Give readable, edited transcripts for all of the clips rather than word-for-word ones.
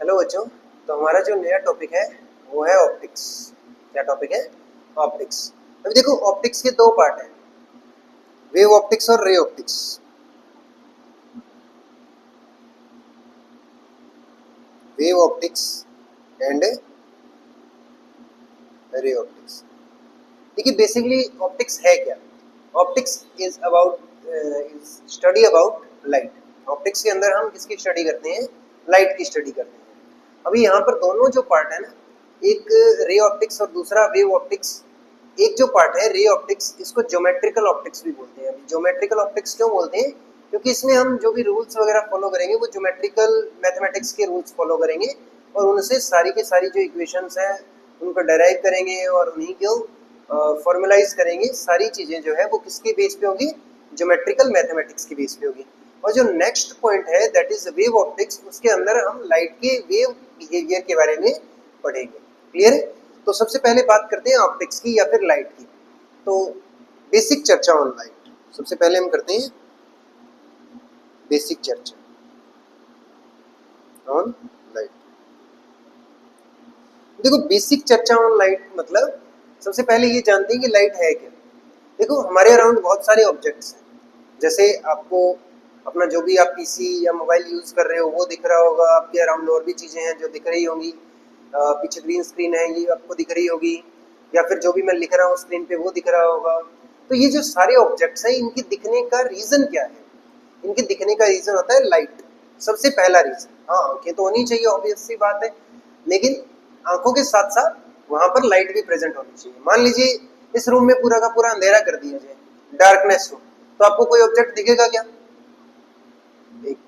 Hello बच्चों। तो हमारा जो नया टॉपिक है वो है ऑप्टिक्स। क्या टॉपिक है? ऑप्टिक्स। अभी देखो, ऑप्टिक्स के दो पार्ट हैं, वेव ऑप्टिक्स और ray optics. Wave optics and ray optics. देखिए, बेसिकली ऑप्टिक्स है क्या? Optics is about study about light. Optics के अंदर हम किसकी स्टडी करते हैं? लाइट की स्टडी करते हैं। अभी यहाँ पर दोनों जो पार्ट है ना, एक रे ऑप्टिक्स और दूसरा वेव ऑप्टिक्स। एक जो पार्ट है रे ऑप्टिक्स, इसको ज्योमेट्रिकल ऑप्टिक्स भी बोलते हैं। अभी ज्योमेट्रिकल ऑप्टिक्स क्यों बोलते हैं? क्योंकि इसमें हम जो भी रूल्स वगैरह फॉलो करेंगे वो ज्योमेट्रिकल मैथमेटिक्स के रूल्स फॉलो करेंगे और उनसे सारी की सारी जो इक्वेशंस हैं उनको डेराइव करेंगे और उन्हीं को फॉर्मुलाइज करेंगे। सारी चीजें जो है वो किसके बेस पे होगी? ज्योमेट्रिकल मैथमेटिक्स के बेस पे होगी। और जो नेक्स्ट पॉइंट है दैट इज वेव ऑप्टिक्स, उसके अंदर हम लाइट के वेव बिहेवियर के बारे में पढ़ेंगे। क्लियर है? तो सबसे पहले बात करते हैं ऑप्टिक्स की या फिर लाइट की। तो बेसिक चर्चा ऑन लाइट, सबसे पहले हम करते हैं बेसिक चर्चा ऑन लाइट। देखो, बेसिक चर्चा ऑन लाइट मतलब सबसे पहले ये जानते हैं कि लाइट है क्या। देखो, हमारे अराउंड बहुत सारे ऑब्जेक्ट्स हैं। जैसे आपको अपना जो भी आप पीसी या मोबाइल यूज कर रहे हो वो दिख रहा होगा, आपके अराउंड और भी चीजें हैं जो दिख रही होंगी। पीछे ग्रीन स्क्रीन है, ये आपको दिख रही होगी, या फिर जो भी मैं लिख रहा हूँ स्क्रीन पे वो दिख रहा होगा। तो ये जो सारे ऑब्जेक्ट्स हैं, इनके दिखने का रीजन क्या है? इनके दिखने का रीजन होता है लाइट। सबसे पहला रीजन, हाँ, आंखें तो होनी चाहिए, ऑब्वियस सी बात है, लेकिन आंखों के साथ साथ वहां पर लाइट भी प्रेजेंट होनी चाहिए। मान लीजिए इस रूम में पूरा का पूरा अंधेरा कर दिया जाए, डार्कनेस हो, तो आपको कोई ऑब्जेक्ट दिखेगा क्या? एक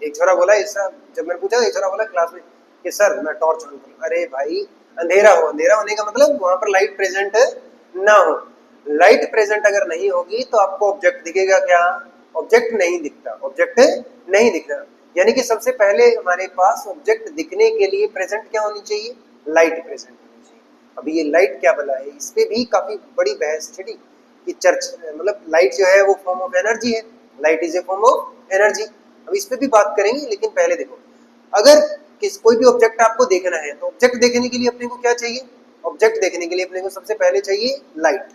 एक छोरा बोला, ऐसा जब मैंने पूछा, एक छोरा बोला क्लास में कि सर मैं टॉर्च ऑन करूं। अरे भाई, अंधेरा हो, अंधेरा होने का मतलब वहां पर लाइट प्रेजेंट ना हो। लाइट प्रेजेंट अगर नहीं होगी तो आपको ऑब्जेक्ट दिखेगा क्या? ऑब्जेक्ट नहीं दिखता, ऑब्जेक्ट नहीं दिखता। यानी कि सबसे पहले हमारे पास ऑब्जेक्ट दिखने के लिए प्रेजेंट क्या होनी चाहिए? लाइट प्रेजेंट होनी चाहिए। अभी ये लाइट क्या भला है, इस पे भी काफी बड़ी बहस छिड़ी कि चर्च मतलब लाइट जो है वो फॉर्म ऑफ एनर्जी है। Light is a form of energy. अब इस पे भी बात करेंगे, लेकिन पहले देखो, अगर कोई भी ऑब्जेक्ट आपको देखना है तो ऑब्जेक्ट देखने के लिए अपने को क्या चाहिए? ऑब्जेक्ट देखने के लिए अपने को सबसे पहले चाहिए लाइट,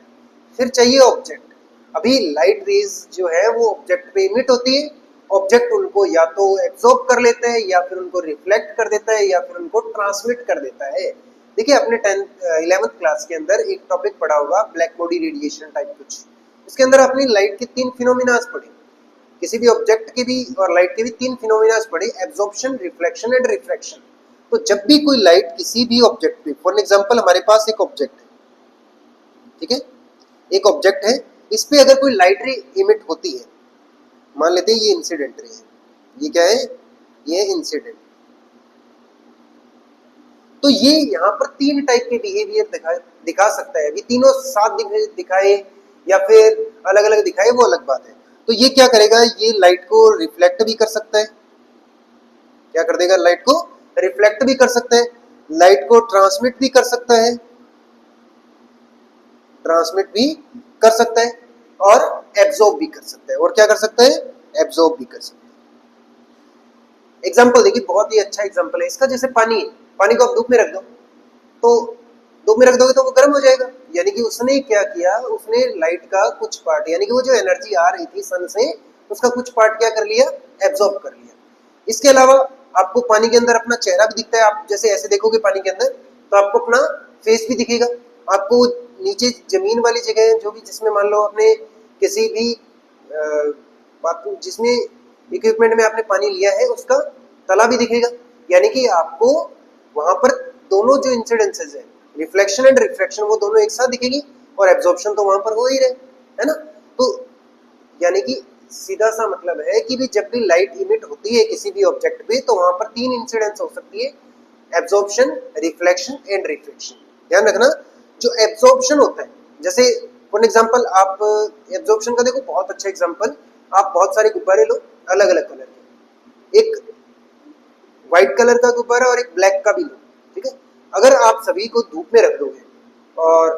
फिर चाहिए ऑब्जेक्ट। अभी लाइट रेज जो है वो ऑब्जेक्ट पे इमिट होती है, ऑब्जेक्ट उनको या तो एब्जॉर्ब कर लेता है या फिर उनको रिफ्लेक्ट कर देता है या फिर उनको ट्रांसमिट कर देता है। देखिए, अपने 11th क्लास के अंदर एक टॉपिक पढ़ा होगा, ब्लैक बॉडी रेडिएशन टाइप कुछ। उसके अंदर आपने लाइट के 3 फिनोमिनास पढ़े, किसी भी ऑब्जेक्ट के भी और लाइट के भी 3 फिनोमिनास पढ़े, एब्जॉर्प्शन, रिफ्लेक्शन एंड रिफ्रैक्शन। तो जब भी कोई लाइट किसी भी ऑब्जेक्ट पे, फॉर एग्जांपल हमारे पास एक ऑब्जेक्ट है, ठीक है, एक ऑब्जेक्ट है, इस पे अगर कोई लाइट रे इमिट होती है, मान लेते हैं ये इंसिडेंट रे है, ये क्या है? ये इंसिडेंट। तो ये यहाँ पर 3 टाइप के बिहेवियर दिखा सकता है। अभी तीनों साथ दिखाए या फिर अलग अलग दिखाए वो अलग बात है। तो ये क्या करेगा? ये लाइट को रिफ्लेक्ट भी कर सकता है। क्या कर देगा? लाइट को रिफ्लेक्ट भी कर सकता है, लाइट को ट्रांसमिट भी कर सकता है, ट्रांसमिट भी कर सकता है, और एब्जॉर्ब भी कर सकता है। और क्या कर सकता है? एब्जॉर्ब भी कर सकता है। एग्जाम्पल देखिए, बहुत ही अच्छा एग्जाम्पल है इसका। जैसे पानी है, पानी को आप धूप में रख दो, तो धूप में रख दोगे तो वो गर्म हो जाएगा। यानी कि उसने क्या किया, उसने लाइट का कुछ पार्ट, यानी कि वो जो एनर्जी आ रही थी सन से, उसका कुछ पार्ट क्या कर लिया? एब्जॉर्ब कर लिया। इसके अलावा आपको पानी के अंदर अपना चेहरा भी दिखता है। आप जैसे ऐसे देखोगे पानी के अंदर तो आपको अपना फेस भी दिखेगा। आपको नीचे जमीन वाली जगह जो भी, जिसमें मान लो आपने किसी भी बाथरूम जिसमें इक्विपमेंट में आपने पानी लिया है उसका तला भी दिखेगा। यानी कि आपको वहां पर दोनों जो इंसिडेंसेस है, रिफ्लेक्शन एंड रिफ्रैक्शन, वो दोनों एक साथ दिखेगी, और एब्जॉर्प्शन तो वहां पर हो ही रहे, है ना। तो यानी कि सीधा सा मतलब है कि भी जब भी लाइट इमिट होती है किसी भी ऑब्जेक्ट पे तो वहां पर 3 इंसिडेंस हो सकती है, एब्जॉर्प्शन, रिफ्लेक्शन एंड रिफ्रैक्शन। ध्यान रखना, जो एब्जॉर्प्शन होता है, जैसे फॉर एग्जांपल आप एब्जॉर्प्शन का देखो बहुत अच्छा एग्जांपल, आप बहुत सारे गुब्बारे लो अलग अलग कलर के, एक व्हाइट कलर का गुब्बारा और एक ब्लैक का भी लो, ठीक है। अगर आप सभी को धूप में रख दोगे और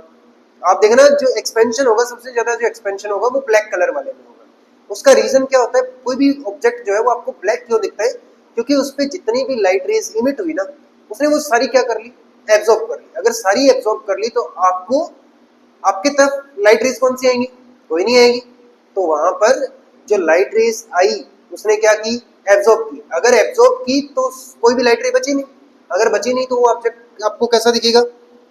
आप देखना जो एक्सपेंशन होगा, सबसे ज्यादा जो एक्सपेंशन होगा वो ब्लैक कलर वाले में होगा। उसका रीजन क्या होता है? कोई भी ऑब्जेक्ट जो है वो आपको ब्लैक क्यों दिखता है? क्योंकि उस पर जितनी भी लाइट रेज इमिट हुई ना, उसने वो सारी क्या कर ली, एब्जॉर्ब कर ली। अगर सारी एब्जॉर्ब कर ली तो आपको आपके तरफ लाइट रेज कौन सी आएंगी, कोई नहीं आएगी। तो वहां पर जो लाइट रेज आई उसने क्या की, एब्जॉर्ब की। अगर एब्जॉर्ब की तो कोई भी लाइट रे बची नहीं, अगर बची नहीं तो वो ऑब्जेक्ट आपको कैसा दिखेगा,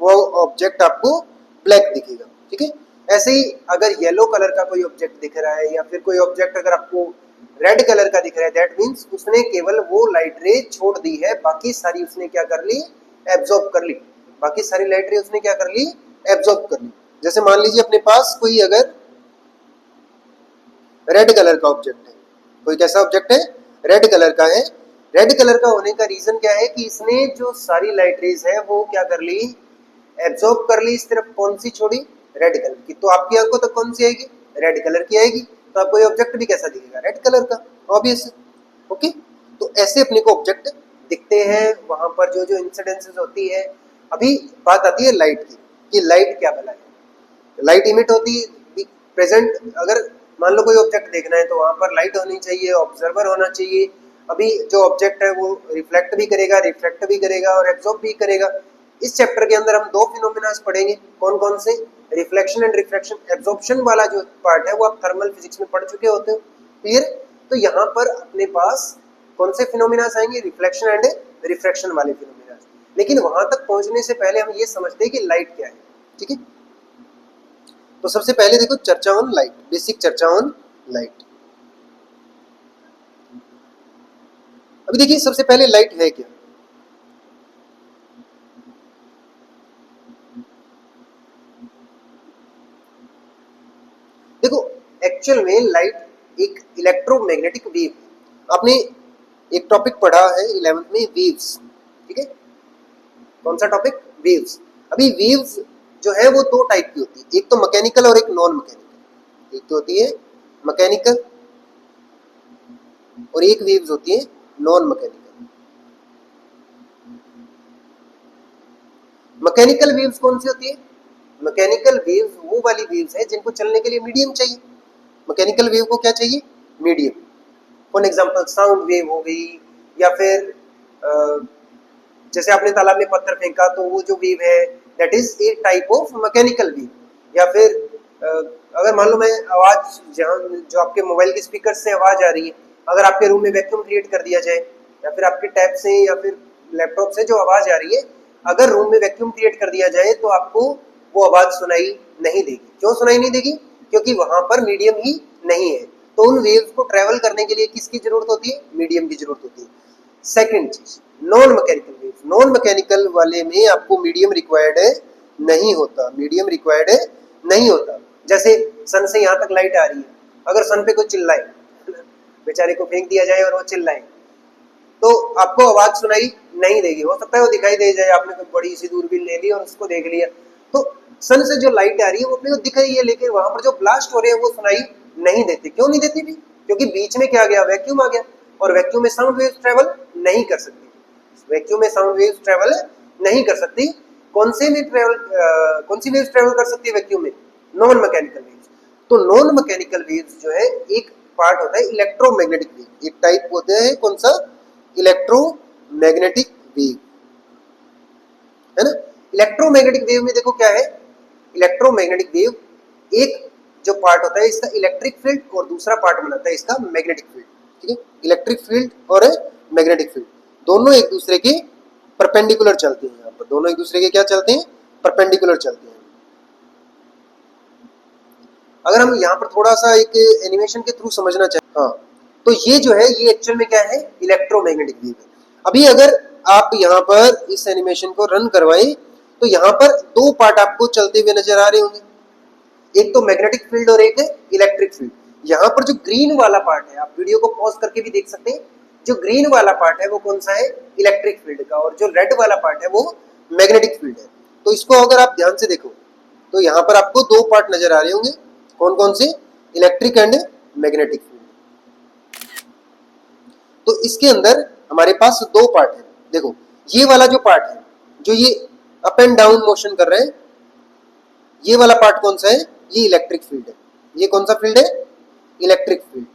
वो ऑब्जेक्ट आपको ब्लैक दिखेगा। ठीक है, ऐसे ही अगर येलो कलर का कोई ऑब्जेक्ट दिख रहा है या फिर कोई ऑब्जेक्ट अगर आपको रेड कलर का दिख रहा है, दैट मीन्स उसने केवल वो लाइट रे छोड़ दी है, बाकी सारी उसने क्या कर ली, एब्जॉर्ब कर ली। बाकी सारी लाइट रे उसने क्या कर ली, एब्जॉर्ब कर ली। जैसे मान लीजिए अपने पास कोई अगर रेड कलर का ऑब्जेक्ट है, कोई कैसा ऑब्जेक्ट है, रेड कलर का है। रेड कलर का होने का रीजन क्या है कि इसने जो सारी लाइट रेज है वो क्या कर ली, एब्जॉर्ब कर ली। सिर्फ कौन सी छोड़ी, रेड कलर की। तो आपकी आंखों तक कौन सी आएगी, रेड कलर की आएगी। तो आपको ये ऑब्जेक्ट भी कैसा दिखेगा, रेड कलर का, ऑब्वियस। ओके, तो ऐसे अपने को ऑब्जेक्ट दिखते हैं वहां पर जो जो इंसिडेंसेस होती है। अभी बात आती है लाइट की, कि लाइट क्या भला है। लाइट इमिट होती है प्रेजेंट, अगर मान लो कोई ऑब्जेक्ट देखना है तो वहां पर लाइट होनी चाहिए, ऑब्जर्वर होना चाहिए। अभी जो ऑब्जेक्ट है वो रिफ्लेक्ट भी करेगा, रिफ्लेक्ट भी करेगा और एब्जॉर्ब भी करेगा। इस चैप्टर के अंदर हम दो फिनोमेना पढ़ेंगे, कौन कौन से, रिफ्लेक्शन एंड रिफ्रैक्शन। एब्जॉर्प्शन वाला जो पार्ट है वो आप थर्मल फिजिक्स में पढ़ चुके होते हो, क्लियर। तो यहाँ पर अपने पास कौन से फिनोमेना आएंगे, रिफ्लेक्शन एंड रिफ्रैक्शन वाले फिनोमेना। लेकिन वहां तक पहुंचने से पहले हम ये समझते हैं कि लाइट क्या है। ठीक है, तो सबसे पहले देखो चर्चा ऑन लाइट, बेसिक चर्चा ऑन लाइट। अभी देखिए सबसे पहले लाइट है क्या। देखो एक्चुअल में लाइट एक इलेक्ट्रोमैग्नेटिक वेव है। आपने एक टॉपिक पढ़ा है 11th में, वेव्स। ठीक है, कौन सा टॉपिक, वेव्स। अभी वेव्स जो है वो दो टाइप की होती है, एक तो मैकेनिकल और एक नॉन मैकेनिकल। एक तो होती है मैकेनिकल और एक वेव्स होती है नॉन मैकेनिकल। मैकेनिकल वेव्स कौन सी होती है, मैकेनिकल वेव्स वो वाली वेव्स है जिनको चलने के लिए मीडियम चाहिए। मैकेनिकल वेव को क्या चाहिए, medium. For example sound wave हो गई, या फिर जैसे आपने तालाब में पत्थर फेंका तो वो जो वेव है that is a type of mechanical wave. या फिर अगर मान लो मैं आवाज, जहाँ जो आपके मोबाइल के स्पीकर से आवाज आ रही है, अगर आपके रूम में वैक्यूम क्रिएट कर दिया जाए, या फिर आपके टैब से या फिर लैपटॉप से जो आवाज आ रही है, अगर रूम में वैक्यूम क्रिएट कर दिया जाए तो आपको वो आवाज सुनाई नहीं देगी। क्यों सुनाई नहीं देगी, क्योंकि वहां पर मीडियम ही नहीं है। तो उन वेव्स को ट्रेवल करने के लिए किसकी जरूरत होती है, मीडियम की जरूरत होती है। सेकंड चीज, non mechanical waves. Non mechanical वाले में आपको मीडियम रिक्वायर्ड है नहीं होता, मीडियम रिक्वायर्ड है नहीं होता। जैसे सन से यहाँ तक लाइट आ रही है, अगर सन पे कोई चिल्लाए, बेचारे को फेंक दिया जाए और वो चिल्लाए, तो आपको आवाज सुनाई नहीं देगी। हो सकता है वो दिखाई दे जाए, आपने कोई बड़ी सी दूरबीन ले ली और उसको देख लिया, तो सन से जो लाइट आ रही है वो अपने को दिख रही है, लेकिन वहां पर जो ब्लास्ट हो रहे हैं वो सुनाई नहीं देती। क्यों नहीं देती भी, क्योंकि बीच में क्या आ गया, वैक्यूम आ गया, और वैक्यूम में साउंड वेव्स ट्रेवल नहीं कर सकती। वैक्यूम में साउंड वेव्स ट्रेवल नहीं कर सकती। कौन सी वेव्स ट्रेवल कर सकती है वैक्यूम में, नॉन मैकेनिकल वेव्स। तो नॉन मैकेनिकल वेव्स जो है एक पार्ट होता है इलेक्ट्रोमैग्नेटिक वेव, एक टाइप होते हैं कौन सा, इलेक्ट्रोमैग्नेटिक वेव, है ना। इलेक्ट्रोमैग्नेटिक वेव में देखो क्या है, इलेक्ट्रोमैग्नेटिक वेव एक जो पार्ट होता है इसका इलेक्ट्रिक फील्ड, और दूसरा पार्ट बनाता है इसका मैग्नेटिक फील्ड। ठीक है, इलेक्ट्रिक फील्ड और मैग्नेटिक फील्ड दोनों एक दूसरे के परपेंडिकुलर चलते हैं। यहाँ पर दोनों एक दूसरे के क्या चलते हैं, परपेंडिकुलर चलते हैं। अगर हम यहाँ पर थोड़ा सा एक एनिमेशन के थ्रू समझना चाहें, हाँ, तो ये जो है ये एक्चुअल में क्या है, इलेक्ट्रोमैग्नेटिक वेव है। अभी अगर आप यहाँ पर इस एनिमेशन को रन करवाएं तो यहाँ पर दो पार्ट आपको चलते हुए नजर आ रहे होंगे, एक तो मैग्नेटिक फील्ड और एक है इलेक्ट्रिक फील्ड। यहाँ पर जो ग्रीन वाला पार्ट है, आप वीडियो को पॉज करके भी देख सकते हैं, जो ग्रीन वाला पार्ट है वो कौन सा है, इलेक्ट्रिक फील्ड का, और जो रेड वाला पार्ट है वो मैग्नेटिक फील्ड है। तो इसको अगर आप ध्यान से देखो तो यहाँ पर आपको दो पार्ट नजर आ रहे होंगे, कौन कौन से, इलेक्ट्रिक एंड मैग्नेटिक फील्ड। तो इसके अंदर हमारे पास दो पार्ट है। देखो ये वाला जो पार्ट है, जो ये अप एंड डाउन मोशन कर रहे हैं, ये वाला पार्ट कौन सा है, ये इलेक्ट्रिक फील्ड है। ये कौन सा फील्ड है, इलेक्ट्रिक फील्ड।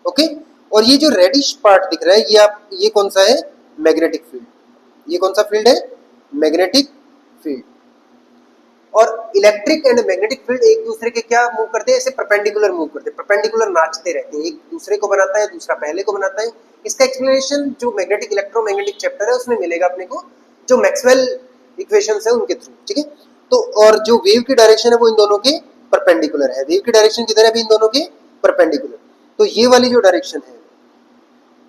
ओके, और ये जो रेडिश पार्ट दिख रहा है ये कौन सा है? Magnetic field. ये कौन सा फील्ड है? Magnetic field. और इलेक्ट्रिक एंड मैग्नेटिक फील्ड एक दूसरे के क्या मूव करते हैं? ऐसे परपेंडिकुलर मूव करते हैं, परपेंडिकुलर नाचते रहते हैं, एक दूसरे को बनाता है, दूसरा पहले को बनाता है। इसका एक्सप्लेनेशन जो मैग्नेटिक इलेक्ट्रोमैग्नेटिक चैप्टर है उसमें मिलेगा अपने को, जो मैक्सवेल इक्वेशंस है उनके थ्रू, ठीक है। तो और जो वेव की डायरेक्शन है वो इन दोनों के परपेंडिकुलर है। वेव की डायरेक्शन किधर है अभी? इन दोनों के परपेंडिकुलर। तो ये वाली जो डायरेक्शन है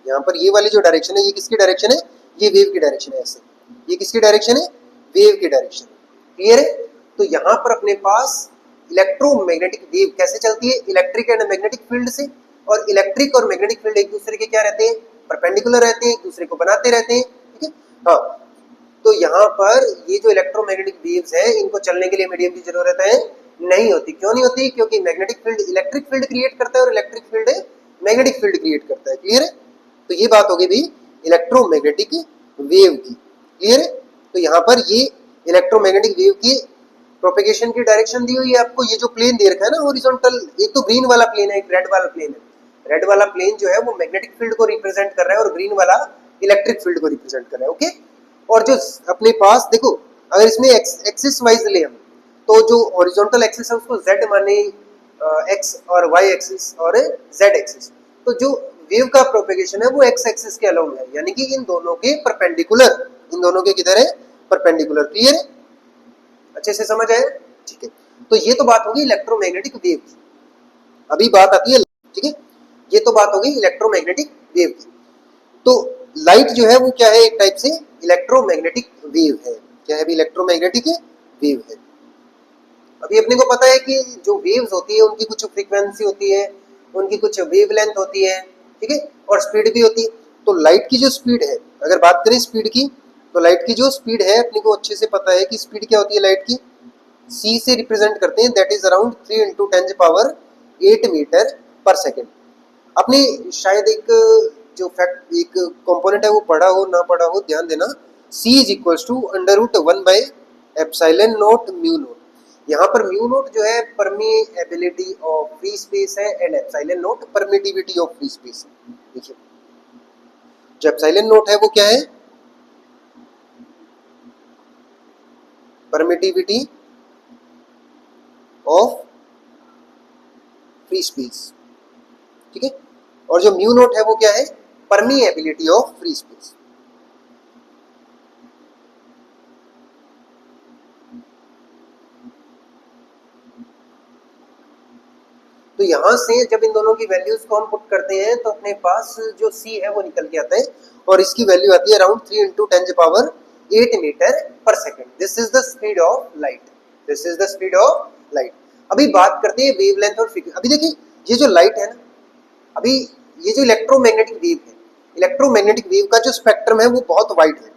यहाँ पर, ये वाली जो डायरेक्शन है ये किसकी डायरेक्शन है? ये वेव की डायरेक्शन है। ऐसे ये किसकी डायरेक्शन है? वेव की डायरेक्शन। क्लियर है? तो यहाँ पर अपने पास इलेक्ट्रोमैग्नेटिक वेव कैसे चलती है? इलेक्ट्रिक एंड मैग्नेटिक फील्ड से। और इलेक्ट्रिक और मैग्नेटिक फील्ड एक दूसरे के क्या रहते हैं? परपेंडिकुलर रहते हैं, एक दूसरे को बनाते रहते हैं, ठीक है। हाँ, तो यहाँ पर ये जो इलेक्ट्रोमैग्नेटिक वेव्स है इनको चलने के लिए मीडियम की जरूरत है नहीं होती। क्यों नहीं होती? क्योंकि magnetic field electric field create करता है और electric field magnetic field create करता है। क्लियर है? तो ये बात होगी भी इलेक्ट्रोमैग्नेटिक वेव की। क्लियर है? तो यहाँ पर ये इलेक्ट्रोमैग्नेटिक वेव की प्रोपेगेशन की डायरेक्शन दी हुई है आपको। ये जो प्लेन दे रखा है ना हॉरिजॉन्टल, एक तो ग्रीन वाला प्लेन है, एक रेड वाला प्लेन है। रेड वाला प्लेन जो है वो मैग्नेटिक फील्ड को रिप्रेजेंट कर रहा है और ग्रीन वाला इलेक्ट्रिक फील्ड को रिप्रेजेंट कर रहा है। ओके, और जो अपने पास देखो, अगर इसमें एक्सिस वाइज ले हम, तो जो हॉरिजॉन्टल एक्सिस है उसको z माने x और y एक्सिस और z एक्सिस। तो जो वेव का प्रोपेगेशन है वो x एक्सिस के अलोंग है, यानी कि इन दोनों के परपेंडिकुलर, इन दोनों के किधर है? परपेंडिकुलर। क्लियर है? अच्छे से समझ आया? ठीक है। तो ये तो बात होगी इलेक्ट्रोमैग्नेटिक वेव की। अभी बात आती है, ठीक है, ये तो बात होगी इलेक्ट्रोमैग्नेटिक वेव की। तो लाइट जो है वो क्या है? एक टाइप से इलेक्ट्रोमैग्नेटिक वेव है। क्या है? इलेक्ट्रोमैग्नेटिक वेव है। अभी अपने को पता है कि जो वेव्स होती है उनकी कुछ फ्रीक्वेंसी होती है, उनकी कुछ वेवलेंथ होती है, ठीक है, और स्पीड भी होती है। तो लाइट की जो स्पीड है, अगर बात करें स्पीड की, तो लाइट की जो स्पीड है अपने को अच्छे से पता है कि स्पीड क्या होती है लाइट की? c से रिप्रेजेंट करते हैं, दैट इज अराउंड 3 × 10⁸ मीटर पर सेकेंड। आपने शायद एक जो फैक्ट, एक कंपोनेंट है वो पढ़ा हो ना पढ़ा हो, ध्यान देना। c is equals to √1/ε0 mu naught. यहाँ पर म्यू नोट जो है परमिएबिलिटी ऑफ फ्री स्पेस है and epsilon naught permittivity of free space है। देखिए जो एप्सिलॉन नोट है वो क्या है? परमिटिविटी ऑफ फ्री स्पेस, ठीक है, और जो म्यू नोट है वो क्या है? Permeability of free space. तो यहां से जब इन दोनों की वैल्यूज को हम पुट करते हैं तो अपने पास जो c है वो निकल के आता है और इसकी वैल्यू आती है अराउंड 3 × 10⁸ मीटर पर second. This is the speed of light. This is the speed of light. अभी बात करते हैं वेवलेंथ और फ्रीक्वेंसी। अभी देखिए ये जो लाइट है ना, अभी ये जो इलेक्ट्रोमैग्नेटिक वेव है, इलेक्ट्रोमैग्नेटिक वेव का जो स्पेक्ट्रम है वो बहुत वाइड है।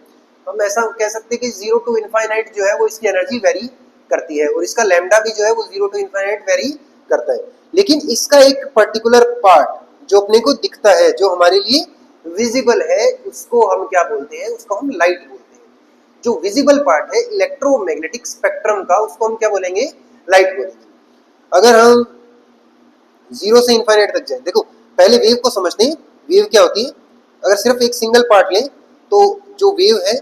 हम ऐसा कह सकते हैं कि 0 to इनफाइनाइट जो है वो इसकी एनर्जी वेरी करती है और इसका लैम्डा भी जो है वो 0 to इनफाइनाइट वेरी करता है। लेकिन इसका एक पर्टिकुलर पार्ट जो अपने को दिखता है, जो हमारे लिए विजिबल है, उसको हम क्या बोलते हैं? उसको हम लाइट बोलते हैं। जो विजिबल पार्ट है इलेक्ट्रोमैग्नेटिक स्पेक्ट्रम का, उसको हम क्या बोलेंगे? लाइट बोलेंगे। अगर हम 0 से इनफाइनाइट तक जाए, देखो पहले वेव को समझते हैं, वेव क्या होती है। अगर सिर्फ एक सिंगल पार्ट लें तो जो वेव है,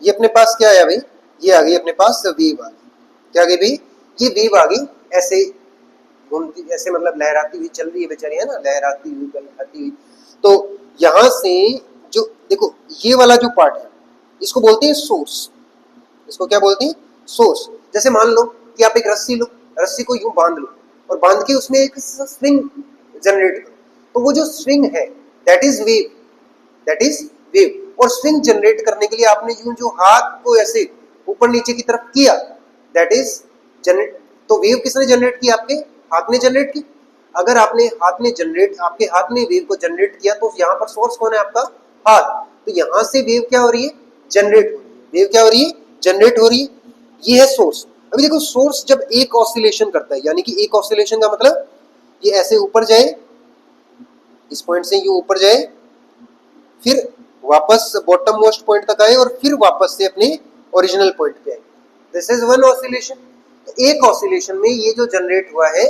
ये अपने पास क्या आया भाई? ये आ गई अपने पास वेव आ गई। क्या आ गई भाई? ये वेव आ गई, ऐसे घूमती, ऐसे मतलब लहराती हुई चल रही है बेचारी, है ना, लहराती हुई लहराती हुई। तो यहां से जो देखो ये वाला जो पार्ट है इसको बोलते हैं सोर्स। इसको क्या बोलते हैं? सोर्स। जैसे मान लो कि आप एक रस्सी लो, रस्सी को यूं बांध लो और बांध के उसमें एक स्विंग जनरेट करो, तो वो जो स्विंग है that is wave, that is wave. और स्विंग जनरेट करने के लिए आपने यूं जो हाथ को ऐसे ऊपर नीचे की तरफ किया, दैट इज जनरेट। तो वेव किसने जनरेट की? आपके हाथ ने जनरेट की। अगर आपने हाथ ने जनरेट, आपके हाथ ने वेव को जनरेट किया, तो यहाँ पर सोर्स कौन है? आपका हाथ। तो यहाँ से वेव क्या हो रही है? जनरेट हो रही है। वेव क्या हो रही है? जनरेट हो रही है। ये है सोर्स। अभी देखो सोर्स जब एक ऑसिलेशन करता है, यानी कि एक ऑसिलेशन का मतलब ये ऐसे ऊपर जाए, इस पॉइंट से ये ऊपर जाए, फिर वापस बॉटम मोस्ट पॉइंट तक आए और फिर वापस से अपने ओरिजिनल पॉइंट पे आए, दिस इज वन ऑसिलेशन। तो एक ऑसिलेशन में ये जो जनरेट हुआ है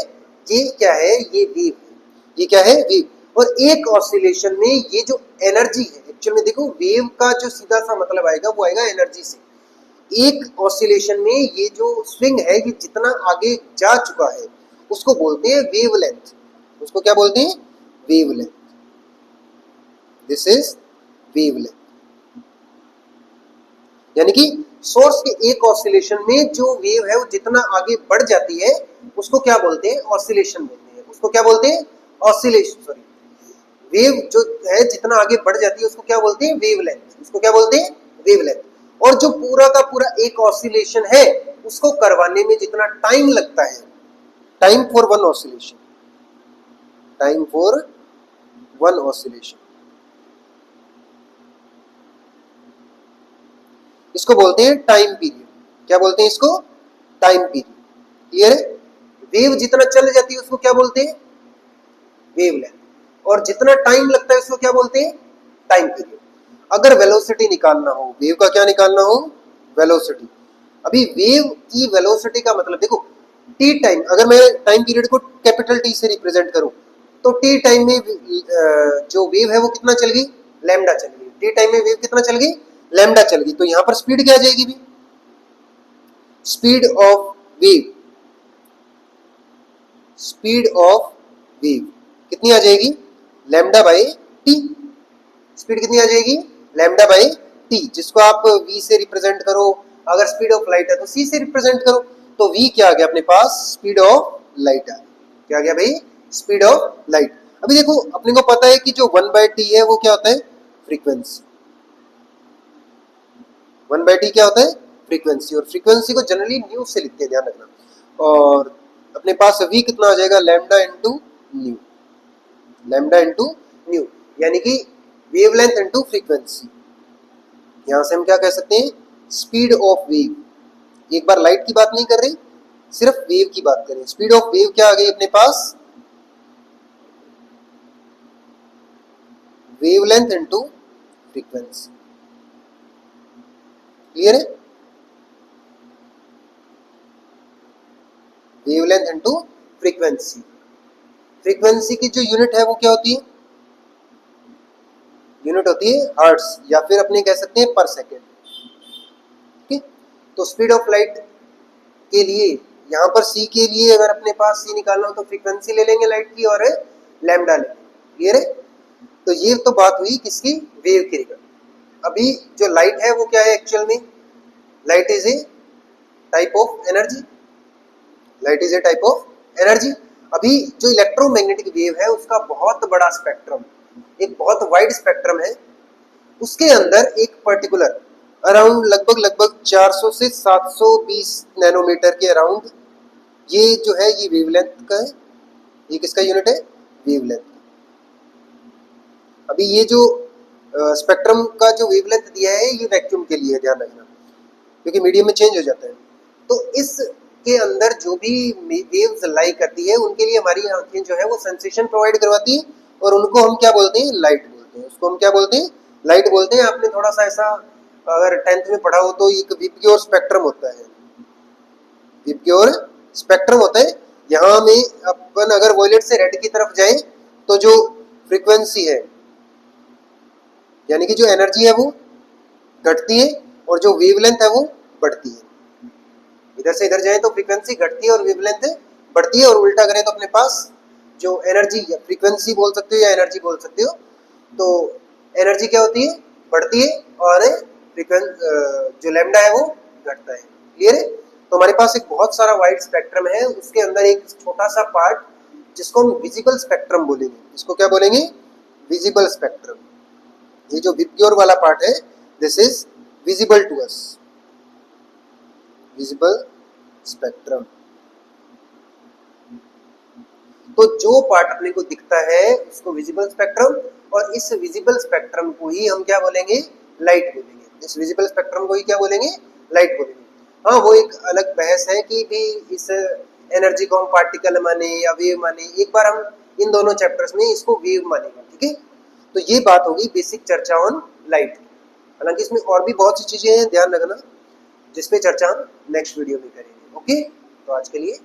ये क्या है, ये वेव है, ये क्या है, वेव। और एक ऑसिलेशन में ये जो एनर्जी है, एक्चुअल में देखो वेव का जो सीधा सा मतलब आएगा वो आएगा एनर्जी से। एक ऑसिलेशन में ये जो स्विंग है ये जितना आगे जा चुका है उसको बोलते हैं वेवलेंथ, उसको क्या बोलते हैं, वेवलेंथ, दिस इज वेवलेंथ। यानी कि सोर्स के एक ऑसिलेशन में जो वेव है वो जितना आगे बढ़ जाती है उसको क्या बोलते हैं, ऑसिलेशन बोलते हैं, उसको क्या बोलते हैं, ऑसिलेशन, सॉरी, वेव जो है जितना आगे बढ़ जाती है उसको क्या बोलते हैं, वेवलेंथ, उसको क्या बोलते हैं, वेवलेंथ। और जो पूरा का पूरा एक ऑसिलेशन है उसको करवाने में जितना टाइम लगता है, time for one oscillation, time for one oscillation, इसको बोलते हैं टाइम पीरियड। क्या बोलते हैं इसको, टाइम पीरियड। क्लियर है? वेव जितना चल जाती है उसको क्या बोलते हैं, वेवलेंथ। और जितना टाइम लगता है उसको क्या बोलते हैं, टाइम पीरियड। अगर वेलोसिटी निकालना हो, वेव का क्या निकालना हो, वेलोसिटी। अभी वेव की वेलोसिटी का मतलब देखो, टी टाइम, अगर मैं टाइम पीरियड को कैपिटल टी से रिप्रेजेंट करूं तो टी टाइम में जो वेव है वो कितना चल गई, लैम्डा चल गई। टी टाइम में वेव कितना चल गई, लैम्डा चल गई। तो यहां पर स्पीड क्या आ जाएगी भी, speed of wave, speed of wave कितनी आ जाएगी, लैम्डा बाई टी। स्पीड कितनी आ जाएगी, लैम्डा बाई टी, जिसको आप v से रिप्रेजेंट करो, अगर स्पीड ऑफ लाइट है तो c से रिप्रेजेंट करो। तो v क्या आ गया अपने पास, स्पीड ऑफ लाइट आ गया। क्या आ गया भाई, स्पीड ऑफ लाइट। अभी देखो अपने को पता है कि जो 1/t है वो क्या होता है, फ्रीक्वेंसी। 1/t क्या होता है, फ्रीक्वेंसी। और फ्रीक्वेंसी को जनरली न्यू से लिखते हैं, ध्यान रखना। और अपने पास v कितना आ जाएगा, lambda into new, lambda into new, यानी कि वेवलेंथ इंटू फ्रीक्वेंसी। यहां से हम क्या कह सकते हैं, स्पीड ऑफ वेव। एक बार लाइट की बात नहीं कर रहे, सिर्फ वेव की बात करें। स्पीड ऑफ वेव क्या आ गई अपने पास, वेवलेंथ इंटू फ्रीक्वेंसी। क्लियर है, वेवलेंथ इंटू फ्रीक्वेंसी। फ्रीक्वेंसी की जो यूनिट है वो क्या होती है, यूनिट होती है हर्ट्ज, या फिर अपने कह सकते हैं पर सेकेंड। ठीक, तो स्पीड ऑफ लाइट के लिए यहाँ पर c के लिए अगर अपने पास c निकालना हो तो फ्रीक्वेंसी ले लेंगे लाइट की और लैम्डा लेंगे। क्लियर है? तो ये तो बात हुई किसकी, वेव की रिगार्डिंग। अभी जो लाइट है वो क्या है एक्चुअल में, light is a type of energy, light is a type of energy. अभी जो इलेक्ट्रोमैग्नेटिक वेव है उसका बहुत बड़ा स्पेक्ट्रम, एक बहुत वाइड स्पेक्ट्रम है। उसके अंदर एक पर्टिकुलर अराउंड लगभग 400 से 720 नैनोमीटर के अराउंड ये जो है ये वेवलेंथ का है। ये किसका यूनिट है, वेवलेंथ। अभी ये जो स्पेक्ट्रम का जो वेवलेंथ दिया है ये वैक्यूम के लिए, ध्यान रखना, क्योंकि मीडियम में चेंज हो जाता है। तो इसके अंदर जो भी वेव्स लाई करती है उनके लिए हमारी आंखें जो है वो सेंसेशन प्रोवाइड करवाती है, और उनको हम क्या बोलते हैं, लाइट बोलते हैं। उसको हम क्या बोलते हैं, लाइट बोलते हैं। आपने थोड़ा सा ऐसा अगर 10th में पढ़ा हो तो एक विपग्योर स्पेक्ट्रम होता है, विपग्योर स्पेक्ट्रम होता है। यहाँ में अपन अगर वॉयलेट से रेड की तरफ जाए तो जो फ्रीक्वेंसी है यानी कि जो एनर्जी है वो घटती है और जो वेवलेंथ है वो बढ़ती है। इधर से इधर जाए तो फ्रीक्वेंसी घटती है और वेवलेंथ बढ़ती है, और उल्टा करें तो अपने पास जो एनर्जी या फ्रीक्वेंसी बोल सकते हो या एनर्जी बोल सकते हो, तो एनर्जी क्या होती है, बढ़ती है, और जो लैम्डा है वो घटता है। क्लियर है? तो हमारे पास एक बहुत सारा वाइड स्पेक्ट्रम है, उसके अंदर एक छोटा सा पार्ट जिसको हम विजिबल स्पेक्ट्रम बोलेंगे। इसको क्या बोलेंगे, विजिबल स्पेक्ट्रम। ये जो विपग्योर वाला पार्ट है this is visible to us, visible spectrum. तो जो पार्ट अपने को दिखता है उसको विजिबल स्पेक्ट्रम, और इस विजिबल स्पेक्ट्रम को ही हम क्या बोलेंगे, लाइट बोलेंगे। इस विजिबल स्पेक्ट्रम को ही क्या बोलेंगे, लाइट बोलेंगे। हाँ वो एक अलग बहस है कि भी इस एनर्जी को हम पार्टिकल माने या वेव माने, एक बार हम इन दोनों चैप्टर्स में इसको वेव मानेंगे, ठीक है। तो ये बात होगी बेसिक चर्चा ऑन लाइट। हालांकि इसमें और भी बहुत सी चीजें हैं, ध्यान रखना, जिसपे चर्चा हम नेक्स्ट वीडियो में करेंगे। ओके, तो आज के लिए